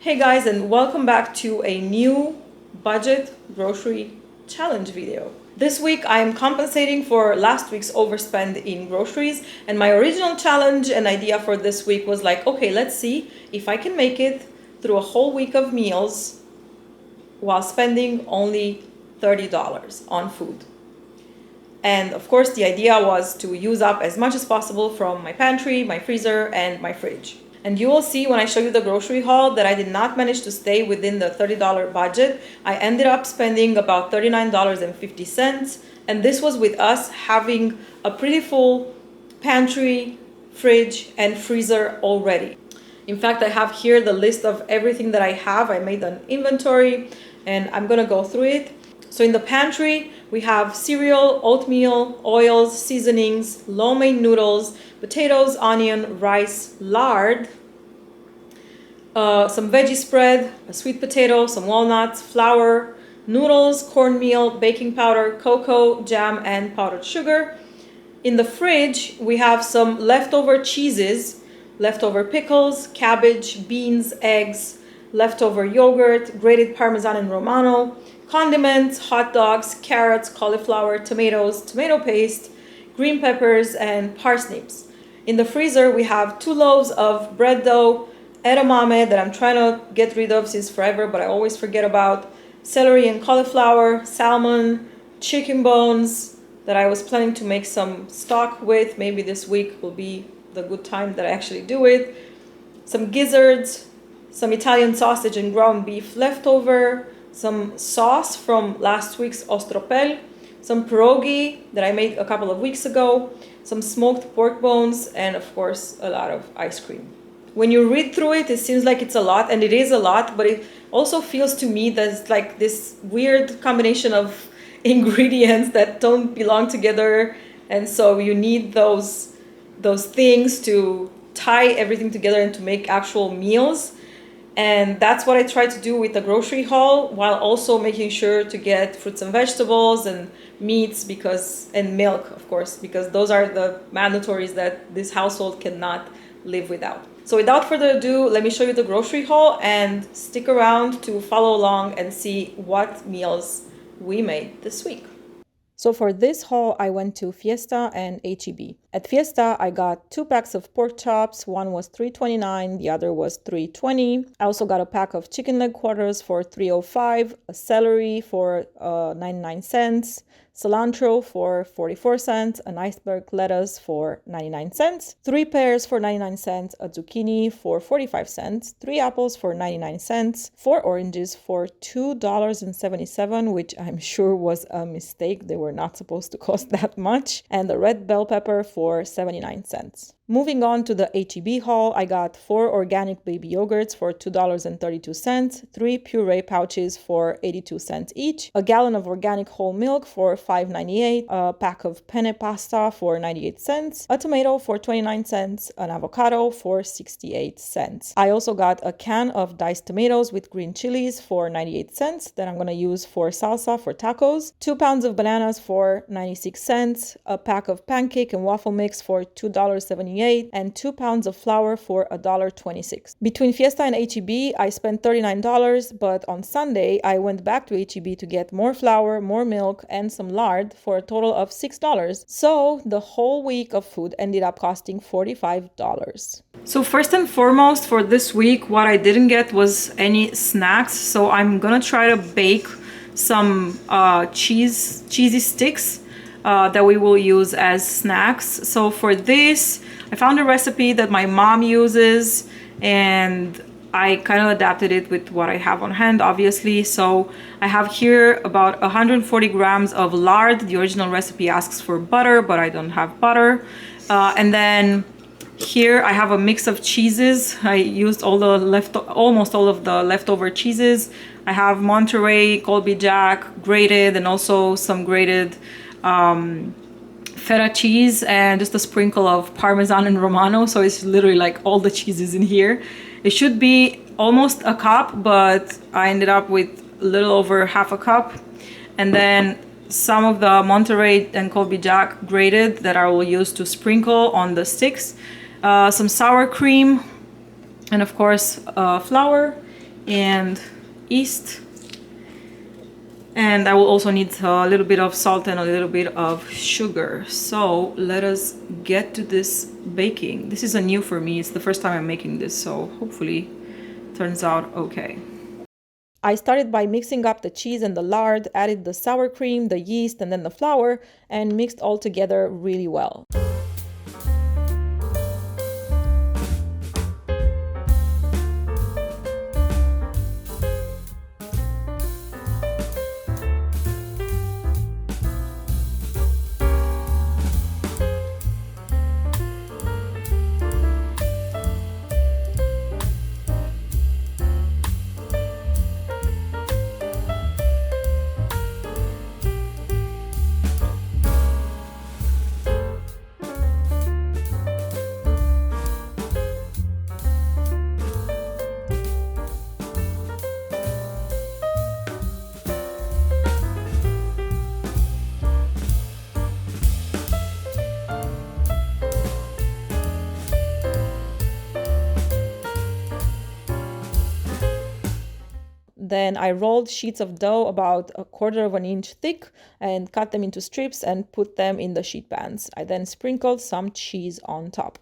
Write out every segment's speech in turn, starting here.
Hey guys, and welcome back to a new budget grocery challenge video. This week I am compensating for last week's overspend in groceries, and my original challenge and idea for this week was like, okay, let's see if I can make it through a whole week of meals while spending only $30 on food. And of course the idea was to use up as much as possible from my pantry, my freezer, and my fridge. And you will see when I show you the grocery haul that I did not manage to stay within the $30 budget. I ended up spending about $39.50, and this was with us having a pretty full pantry, fridge, and freezer already. In fact, I have here the list of everything that I have. I made an inventory and I'm gonna go through it. So in the pantry, we have cereal, oatmeal, oils, seasonings, lo mein noodles, potatoes, onion, rice, lard, some veggie spread, a sweet potato, some walnuts, flour, noodles, cornmeal, baking powder, cocoa, jam, and powdered sugar. In the fridge, we have some leftover cheeses, leftover pickles, cabbage, beans, eggs, leftover yogurt, grated Parmesan and Romano, condiments, hot dogs, carrots, cauliflower, tomatoes, tomato paste, green peppers, and parsnips. In the freezer, we have 2 loaves of bread dough, edamame that I'm trying to get rid of since forever, but I always forget about, celery and cauliflower, salmon, chicken bones that I was planning to make some stock with. Maybe this week will be the good time that I actually do it. Some gizzards, some Italian sausage and ground beef leftover, some sauce from last week's ostropel, some pierogi that I made a couple of weeks ago, some smoked pork bones, and of course a lot of ice cream. When you read through it, it seems like it's a lot, and it is a lot, but it also feels to me that it's like this weird combination of ingredients that don't belong together, and so you need those things to tie everything together and to make actual meals. And that's what I try to do with the grocery haul, while also making sure to get fruits and vegetables and meats and milk, of course, because those are the mandatories that this household cannot live without. So without further ado, let me show you the grocery haul and stick around to follow along and see what meals we made this week. So for this haul, I went to Fiesta and HEB. At Fiesta, I got 2 packs of pork chops. One was $3.29, the other was $3.20. I also got a pack of chicken leg quarters for $3.05, a celery for 99 cents, cilantro for 44 cents, an iceberg lettuce for 99 cents, 3 pears for 99 cents, a zucchini for 45 cents, 3 apples for 99 cents, 4 oranges for $2.77, which I'm sure was a mistake. They were not supposed to cost that much, and a red bell pepper for 79 cents. Moving on to the HEB haul, I got 4 organic baby yogurts for $2.32, 3 puree pouches for 82 cents each, a gallon of organic whole milk for $5.98, a pack of penne pasta for 98 cents, a tomato for 29 cents, an avocado for 68 cents. I also got a can of diced tomatoes with green chilies for 98 cents that I'm going to use for salsa for tacos, 2 pounds of bananas for 96 cents, a pack of pancake and waffle mix for $2.78, and 2 pounds of flour for $1.26. Between Fiesta and HEB, I spent $39, but on Sunday, I went back to HEB to get more flour, more milk, and some lard for a total of $6. So the whole week of food ended up costing $45. So first and foremost for this week, what I didn't get was any snacks. So I'm gonna try to bake some cheesy sticks that we will use as snacks. So for this, I found a recipe that my mom uses and I kind of adapted it with what I have on hand, obviously. So I have here about 140 grams of lard. The original recipe asks for butter, but I don't have butter. And then here I have a mix of cheeses. I used almost all of the leftover cheeses. I have Monterey, Colby Jack, grated, and also some grated feta cheese and just a sprinkle of Parmesan and Romano. So it's literally like all the cheeses in here. It should be almost a cup, but I ended up with a little over half a cup. And then some of the Monterey and Colby Jack grated that I will use to sprinkle on the sticks. Some sour cream, and of course flour. and yeast. And I will also need a little bit of salt and a little bit of sugar. So let us get to this baking. This is a new for me. It's the first time I'm making this, so hopefully it turns out okay. I started by mixing up the cheese and the lard, added the sour cream, the yeast, and then the flour, and mixed all together really well. Then I rolled sheets of dough about 1/4 of an inch thick and cut them into strips and put them in the sheet pans. I then sprinkled some cheese on top.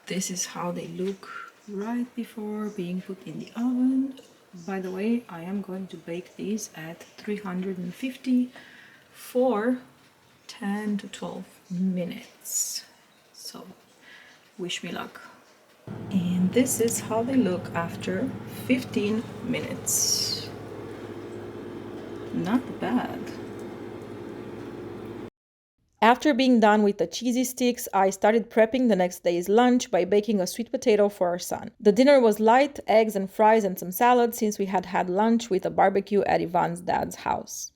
This is how they look right before being put in the oven. By the way, I am going to bake these at 350 for 10 to 12 minutes. So wish me luck. And this is how they look after 15 minutes. Not bad. After being done with the cheesy sticks, I started prepping the next day's lunch by baking a sweet potato for our son. The dinner was light, eggs and fries and some salad since we had had lunch with a barbecue at Ivan's dad's house.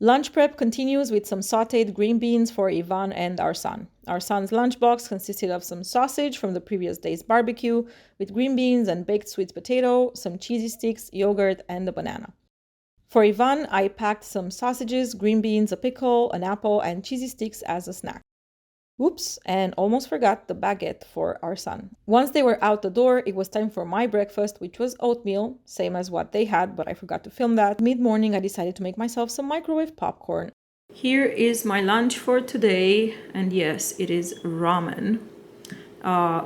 Lunch prep continues with some sautéed green beans for Ivan and our son. Our son's lunchbox consisted of some sausage from the previous day's barbecue with green beans and baked sweet potato, some cheesy sticks, yogurt, and a banana. For Ivan, I packed some sausages, green beans, a pickle, an apple, and cheesy sticks as a snack. Oops, and almost forgot the baguette for our son. Once they were out the door, it was time for my breakfast, which was oatmeal, same as what they had, but I forgot to film that. Mid-morning, I decided to make myself some microwave popcorn. Here is my lunch for today, and yes, it is ramen.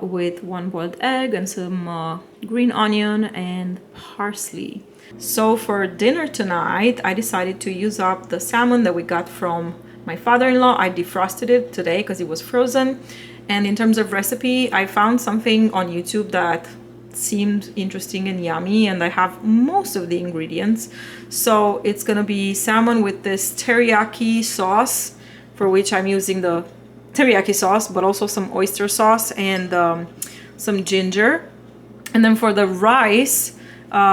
With one boiled egg and some green onion and parsley. So for dinner tonight, I decided to use up the salmon that we got from my father-in-law. I defrosted it today because it was frozen. And in terms of recipe, I found something on YouTube that seemed interesting and yummy, and I have most of the ingredients. So it's gonna be salmon with this teriyaki sauce, for which I'm using the teriyaki sauce, but also some oyster sauce and some ginger. And then for the rice,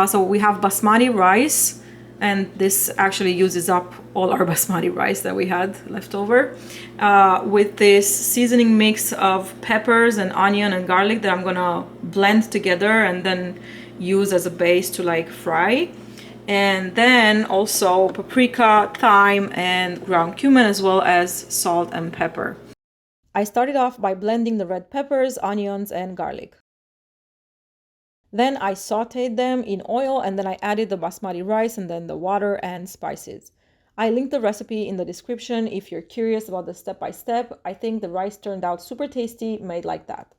so we have basmati rice, and this actually uses up all our basmati rice that we had left over, with this seasoning mix of peppers and onion and garlic that I'm gonna blend together and then use as a base to like fry. And then also paprika, thyme, and ground cumin, as well as salt and pepper. I started off by blending the red peppers, onions, and garlic. Then I sauteed them in oil, and then I added the basmati rice and then the water and spices. I linked the recipe in the description if you're curious about the step-by-step. I think the rice turned out super tasty made like that.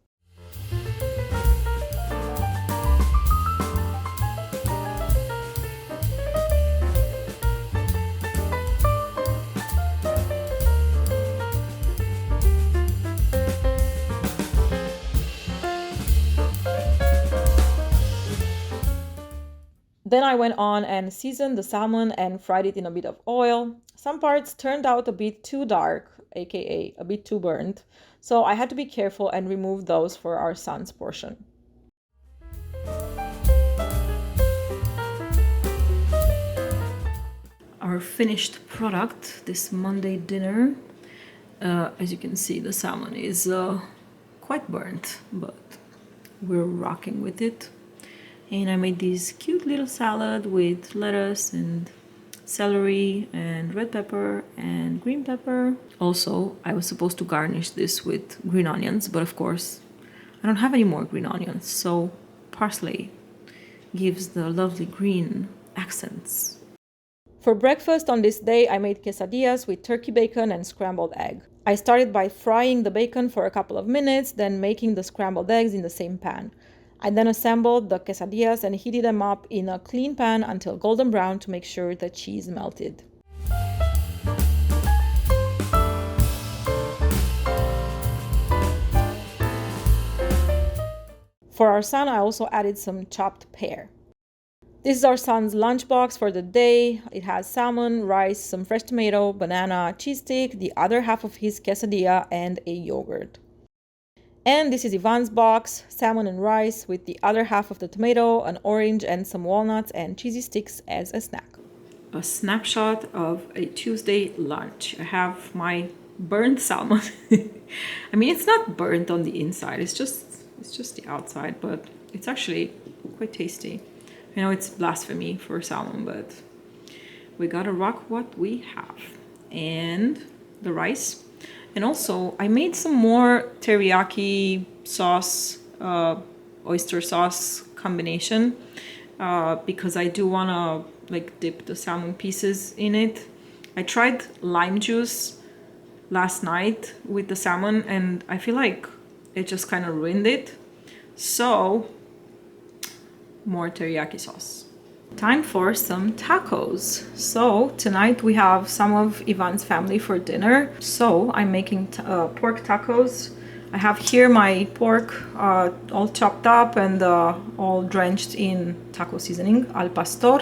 Then I went on and seasoned the salmon and fried it in a bit of oil. Some parts turned out a bit too dark, aka a bit too burnt, so I had to be careful and remove those for our son's portion. Our finished product, this Monday dinner. As you can see, the salmon is quite burnt, but we're rocking with it. And I made this cute little salad with lettuce and celery and red pepper and green pepper. Also, I was supposed to garnish this with green onions, but of course, I don't have any more green onions, so parsley gives the lovely green accents. For breakfast on this day, I made quesadillas with turkey bacon and scrambled egg. I started by frying the bacon for a couple of minutes, then making the scrambled eggs in the same pan. I then assembled the quesadillas and heated them up in a clean pan until golden brown to make sure the cheese melted. For our son, I also added some chopped pear. This is our son's lunchbox for the day. It has salmon, rice, some fresh tomato, banana, cheese stick, the other half of his quesadilla, and a yogurt. And this is Ivan's box, salmon and rice with the other half of the tomato, an orange, and some walnuts and cheesy sticks as a snack. A snapshot of a Tuesday lunch. I have my burnt salmon. I mean, it's not burnt on the inside, it's just the outside, but it's actually quite tasty. I know it's blasphemy for salmon, but we gotta rock what we have. And the rice. And also, I made some more teriyaki sauce, oyster sauce combination, because I do wanna like dip the salmon pieces in it. I tried lime juice last night with the salmon, and I feel like it just kind of ruined it. So, more teriyaki sauce. Time for some tacos. So tonight we have some of Ivan's family for dinner. So I'm making pork tacos. I have here my pork all chopped up and all drenched in taco seasoning al pastor.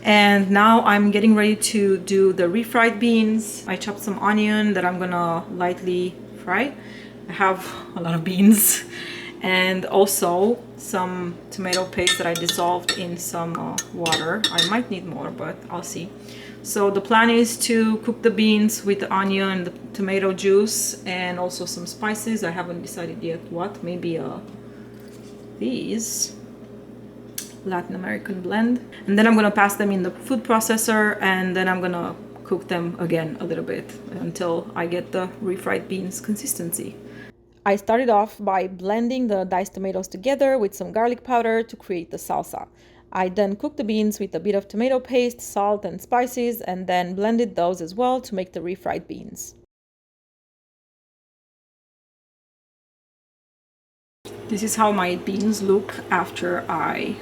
And now I'm getting ready to do the refried beans. I chopped some onion that I'm gonna lightly fry. I have a lot of beans. And also some tomato paste that I dissolved in some water. I might need more, but I'll see. So the plan is to cook the beans with the onion and the tomato juice and also some spices. I haven't decided yet what. Maybe these Latin American blend. And then I'm gonna pass them in the food processor, and then I'm gonna cook them again a little bit until I get the refried beans consistency. I started off by blending the diced tomatoes together with some garlic powder to create the salsa. I then cooked the beans with a bit of tomato paste, salt, and spices, and then blended those as well to make the refried beans. This is how my beans look after I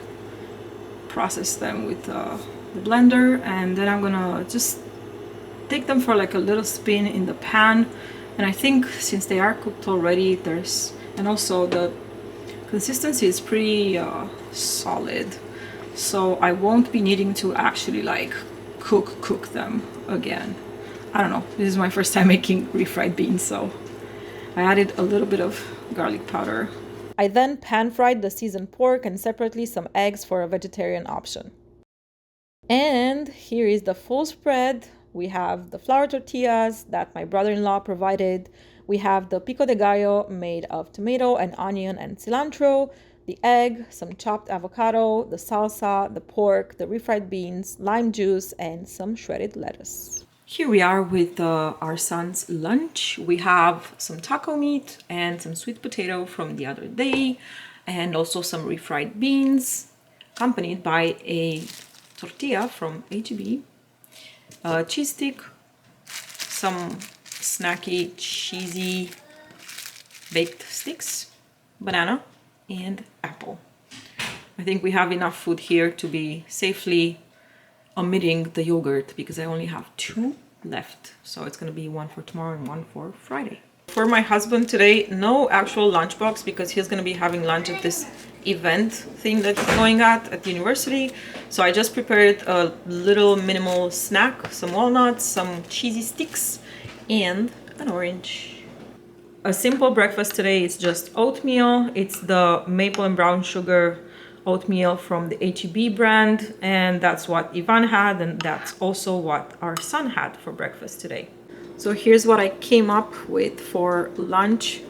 process them with the blender, and then I'm gonna just take them for like a little spin in the pan. And I think since they are cooked already, and also the consistency is pretty solid, so I won't be needing to actually like cook them again. I don't know, this is my first time making refried beans, so I added a little bit of garlic powder. I then pan fried the seasoned pork and separately some eggs for a vegetarian option. And here is the full spread. We have the flour tortillas that my brother-in-law provided. We have the pico de gallo made of tomato and onion and cilantro, the egg, some chopped avocado, the salsa, the pork, the refried beans, lime juice, and some shredded lettuce. Here we are with our son's lunch. We have some taco meat and some sweet potato from the other day, and also some refried beans, accompanied by a tortilla from HEB, cheese stick, some snacky, cheesy baked sticks, banana, and apple. I think we have enough food here to be safely omitting the yogurt because I only have 2 left. So it's gonna be 1 for tomorrow and 1 for Friday. For my husband today, no actual lunchbox because he's gonna be having lunch at this event thing that he's going at the university. So I just prepared a little minimal snack, some walnuts, some cheesy sticks, and an orange. A simple breakfast today is just oatmeal. It's the maple and brown sugar oatmeal from the HEB brand, and that's what Ivan had, and that's also what our son had for breakfast today. So here's what I came up with for lunch.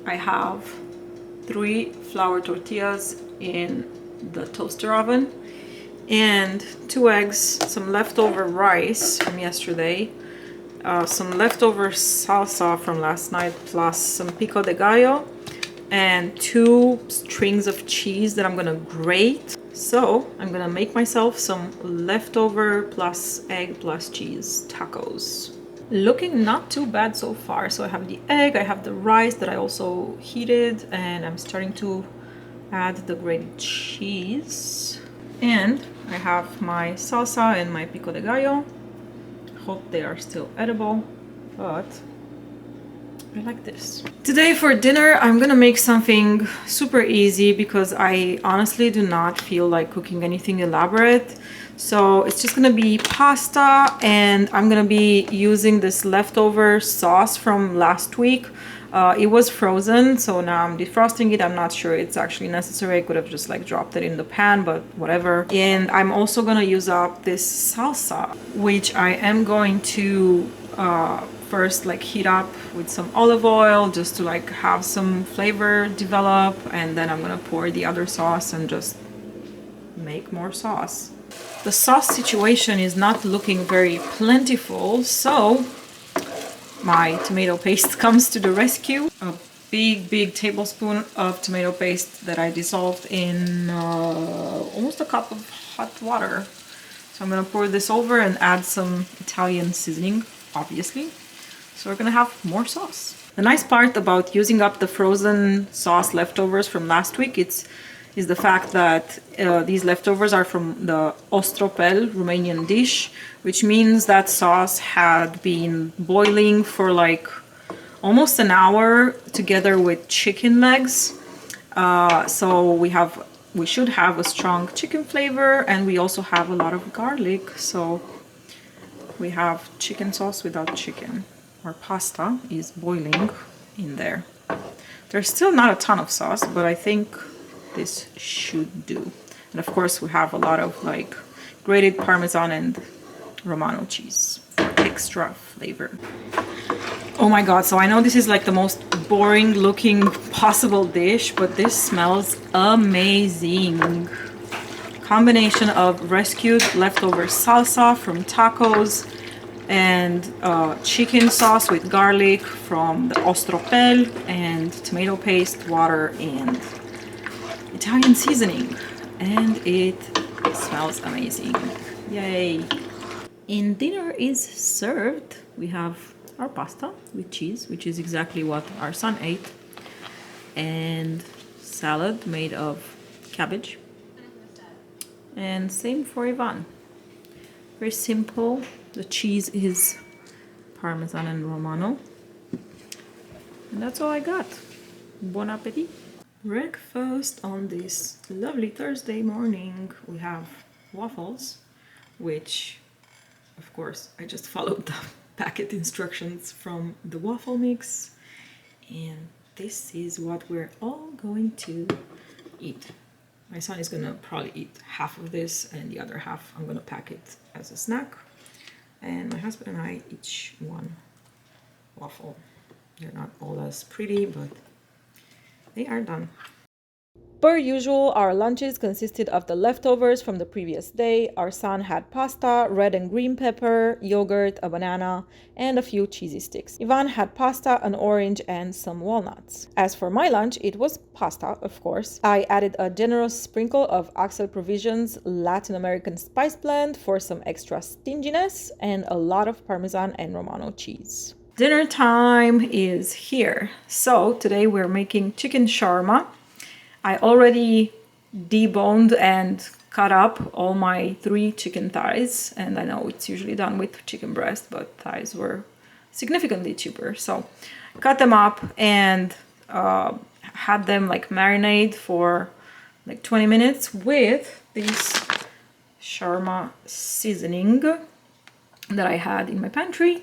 I have 3 flour tortillas in the toaster oven, and 2 eggs, some leftover rice from yesterday, some leftover salsa from last night, plus some pico de gallo, and 2 strings of cheese that I'm gonna grate. So I'm gonna make myself some leftover plus egg plus cheese tacos. Looking not too bad so far. So I have the egg, I have the rice that I also heated, and I'm starting to add the grated cheese. And I have my salsa and my pico de gallo. Hope they are still edible, but I like this. Today for dinner, I'm gonna make something super easy because I honestly do not feel like cooking anything elaborate. So it's just gonna be pasta, and I'm gonna be using this leftover sauce from last week. It was frozen, so now I'm defrosting it. I'm not sure it's actually necessary. I could have just like dropped it in the pan, but whatever. And I'm also gonna use up this salsa, which I am going to first like heat up with some olive oil just to like have some flavor develop, and then I'm gonna pour the other sauce and just make more sauce. The sauce situation is not looking very plentiful, so my tomato paste comes to the rescue. A big tablespoon of tomato paste that I dissolved in almost a cup of hot water. So I'm gonna pour this over and add some Italian seasoning, obviously. So we're gonna have more sauce. The nice part about using up the frozen sauce leftovers from last week is the fact that these leftovers are from the ostropel Romanian dish, which means that sauce had been boiling for like almost an hour together with chicken legs. So we should have a strong chicken flavor, and we also have a lot of garlic. So we have chicken sauce without chicken. Our pasta is boiling in there. There's still not a ton of sauce, but I think this should do. And of course we have a lot of like grated Parmesan and Romano cheese for extra flavor. Oh my god, so I know this is like the most boring looking possible dish, but this smells amazing. Combination of rescued leftover salsa from tacos and chicken sauce with garlic from the ostropel, and tomato paste, water, and Italian seasoning, and it smells amazing. Yay! And dinner is served. We have our pasta with cheese, which is exactly what our son ate, and salad made of cabbage, and same for Ivan. Very simple. The cheese is Parmesan and Romano, and that's all I got. Bon appetit! Breakfast on this lovely Thursday morning. We have waffles, which of course I just followed the packet instructions from the waffle mix, and this is what we're all going to eat. My son is gonna probably eat half of this, and the other half I'm gonna pack it as a snack, and my husband and I each one waffle. They're not all as pretty, but they are done. Per usual, our lunches consisted of the leftovers from the previous day. Our son had pasta, red and green pepper, yogurt, a banana, and a few cheesy sticks. Ivan had pasta, an orange, and some walnuts. As for my lunch, it was pasta, of course. I added a generous sprinkle of Axel Provisions Latin American spice blend for some extra stinginess, and a lot of Parmesan and Romano cheese. Dinner time is here. So today we're making chicken shawarma. I already deboned and cut up all my 3 chicken thighs, and I know it's usually done with chicken breast, but thighs were significantly cheaper. So cut them up and had them like marinate for like 20 minutes with this shawarma seasoning that I had in my pantry.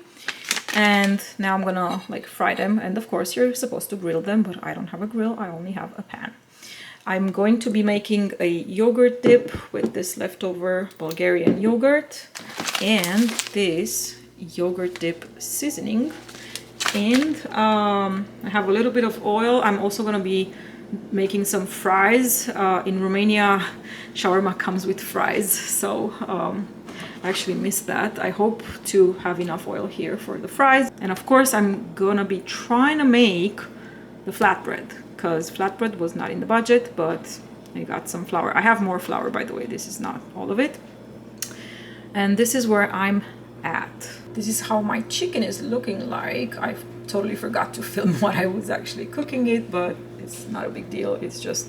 And now I'm gonna like fry them, and of course you're supposed to grill them, but I don't have a grill, I only have a pan. I'm going to be making a yogurt dip with this leftover Bulgarian yogurt and this yogurt dip seasoning. And I have a little bit of oil. I'm also going to be making some fries. In Romania, shawarma comes with fries, so I actually missed that. I hope to have enough oil here for the fries. And of course, I'm gonna be trying to make the flatbread, because flatbread was not in the budget, but I got some flour. I have more flour, by the way. This is not all of it. And this is where I'm at. This is how my chicken is looking like. I totally forgot to film what I was actually cooking it, but it's not a big deal. It's just,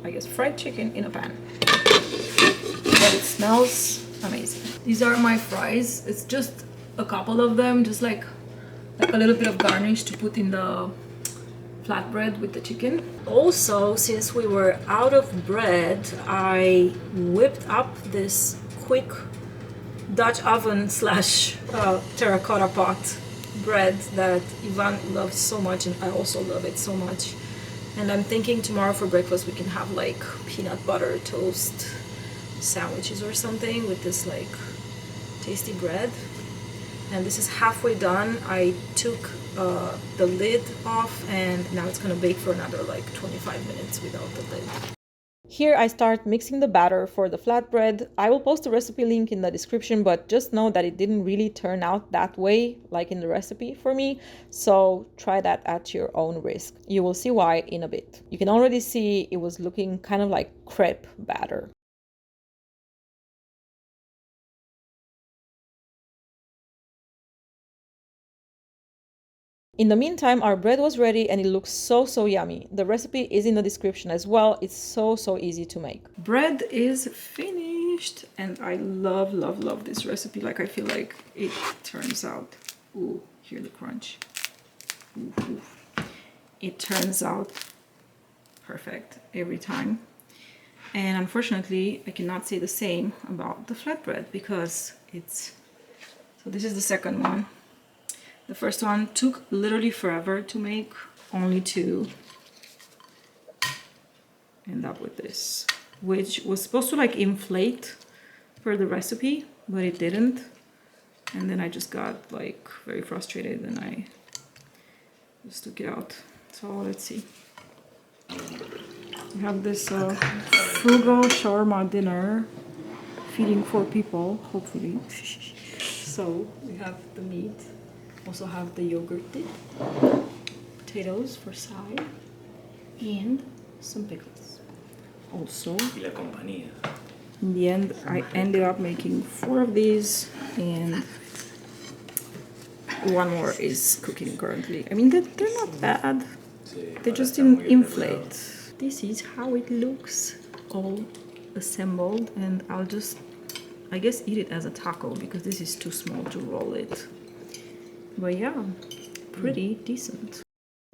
I guess, fried chicken in a pan. But it smells amazing. These are my fries. It's just a couple of them, just like a little bit of garnish to put in the flatbread with the chicken. Also, since we were out of bread, I whipped up this quick Dutch oven slash terracotta pot bread that Ivan loves so much, and I also love it so much. And I'm thinking tomorrow for breakfast we can have like peanut butter toast sandwiches or something with this like tasty bread. And this is halfway done. I took the lid off, and now it's gonna bake for another like 25 minutes without the lid. Here I start mixing the batter for the flatbread. I will post a recipe link in the description, but just know that it didn't really turn out that way like in the recipe for me, so try that at your own risk. You will see why in a bit. You can already see it was looking kind of like crepe batter. In the meantime, our bread was ready and it looks so yummy. The recipe is in the description as well. It's so easy to make. Bread is finished and I love this recipe. Like, I feel like it turns out, ooh, hear the crunch. Ooh. It turns out perfect every time. And unfortunately, I cannot say the same about the flatbread because so this is the second one. The first one took literally forever to make, only to end up with this, which was supposed to like inflate for the recipe, but it didn't. And then I just got like very frustrated and I just took it out. So let's see. We have this frugal shawarma dinner, feeding 4 people, hopefully. So we have the meat. Also have the yogurt dip, potatoes for side, and some pickles. Also, in the end, I ended up making 4 of these, and 1 more is cooking currently. I mean, they're not bad. They just didn't inflate. This is how it looks, all assembled, and I'll just, I guess, eat it as a taco because this is too small to roll it. But yeah, pretty decent.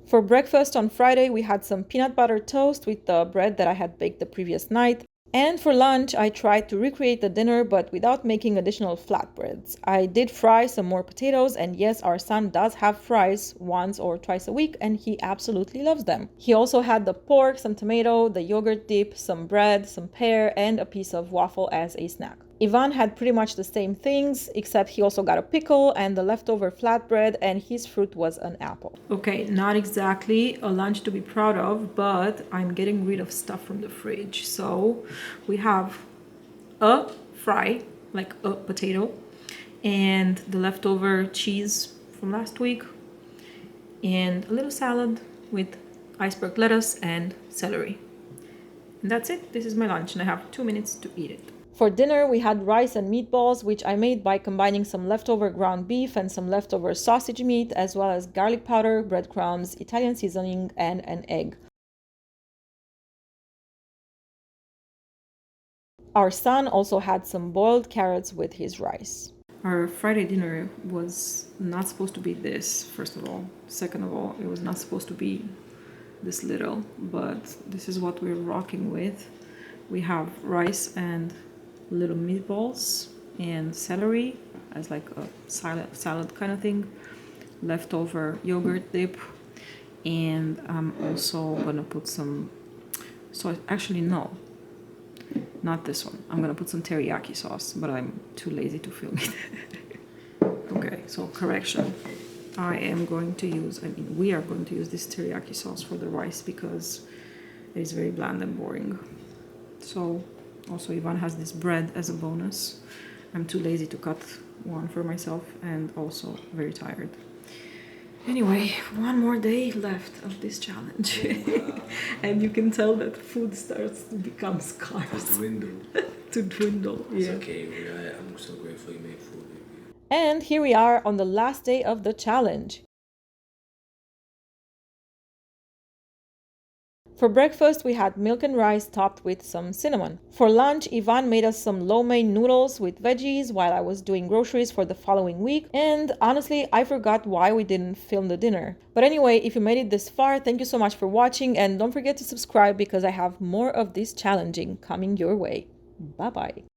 For breakfast on Friday, we had some peanut butter toast with the bread that I had baked the previous night. And for lunch, I tried to recreate the dinner, but without making additional flatbreads. I did fry some more potatoes, and yes, our son does have fries once or twice a week, and he absolutely loves them. He also had the pork, some tomato, the yogurt dip, some bread, some pear, and a piece of waffle as a snack. Ivan had pretty much the same things, except he also got a pickle and the leftover flatbread, and his fruit was an apple. Okay, not exactly a lunch to be proud of, but I'm getting rid of stuff from the fridge. So we have a fry, like a potato, and the leftover cheese from last week, and a little salad with iceberg lettuce and celery. And that's it. This is my lunch, and I have 2 minutes to eat it. For dinner, we had rice and meatballs, which I made by combining some leftover ground beef and some leftover sausage meat, as well as garlic powder, breadcrumbs, Italian seasoning, and an egg. Our son also had some boiled carrots with his rice. Our Friday dinner was not supposed to be this, first of all. Second of all, it was not supposed to be this little, but this is what we're rocking with. We have rice and little meatballs and celery as like a salad kind of thing, leftover yogurt dip, and I'm also gonna put some, so actually no, not this one. I'm gonna put some teriyaki sauce, but I'm too lazy to film it. Okay, so correction. We are going to use this teriyaki sauce for the rice because It is very bland and boring. So also Ivan has this bread as a bonus. I'm too lazy to cut one for myself and also very tired. Anyway, one more day left of this challenge. And you can tell that food starts to become scarce. To dwindle. To dwindle, It's yeah. okay, I'm so grateful you made food. And here we are on the last day of the challenge. For breakfast, we had milk and rice topped with some cinnamon. For lunch, Ivan made us some lo mein noodles with veggies while I was doing groceries for the following week. And honestly, I forgot why we didn't film the dinner. But anyway, if you made it this far, thank you so much for watching, and don't forget to subscribe because I have more of this challenging coming your way. Bye bye.